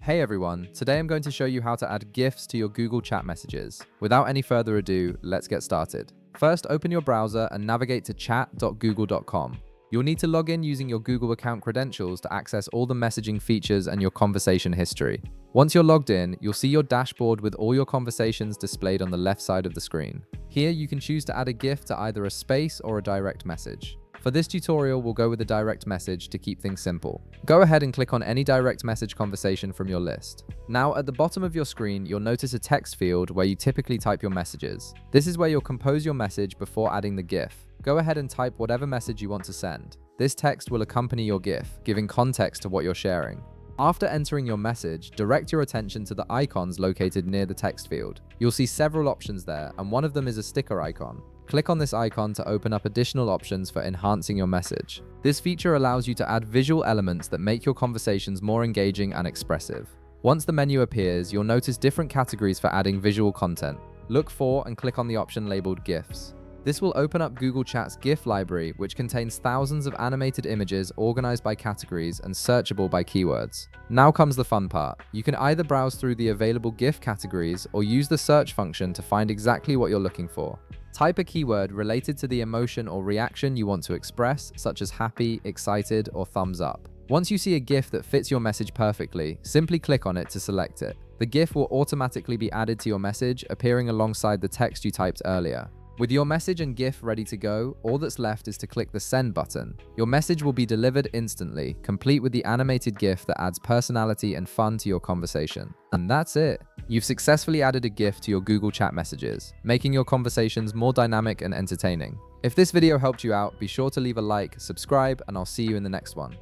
Hey everyone, today I'm going to show you how to add GIFs to your Google Chat messages. Without any further ado, let's get started. First, open your browser and navigate to chat.google.com. You'll need to log in using your Google account credentials to access all the messaging features and your conversation history. Once you're logged in, you'll see your dashboard with all your conversations displayed on the left side of the screen. Here, you can choose to add a GIF to either a space or a direct message. For this tutorial, we'll go with a direct message to keep things simple. Go ahead and click on any direct message conversation from your list. Now, at the bottom of your screen, you'll notice a text field where you typically type your messages. This is where you'll compose your message before adding the GIF. Go ahead and type whatever message you want to send. This text will accompany your GIF, giving context to what you're sharing. After entering your message, direct your attention to the icons located near the text field. You'll see several options there, and one of them is a sticker icon. Click on this icon to open up additional options for enhancing your message. This feature allows you to add visual elements that make your conversations more engaging and expressive. Once the menu appears, you'll notice different categories for adding visual content. Look for and click on the option labeled GIFs. This will open up Google Chat's GIF library, which contains thousands of animated images organized by categories and searchable by keywords. Now comes the fun part. You can either browse through the available GIF categories or use the search function to find exactly what you're looking for. Type a keyword related to the emotion or reaction you want to express, such as happy, excited, or thumbs up. Once you see a GIF that fits your message perfectly, simply click on it to select it. The GIF will automatically be added to your message, appearing alongside the text you typed earlier. With your message and GIF ready to go, all that's left is to click the send button. Your message will be delivered instantly, complete with the animated GIF that adds personality and fun to your conversation. And that's it. You've successfully added a GIF to your Google Chat messages, making your conversations more dynamic and entertaining. If this video helped you out, be sure to leave a like, subscribe, and I'll see you in the next one.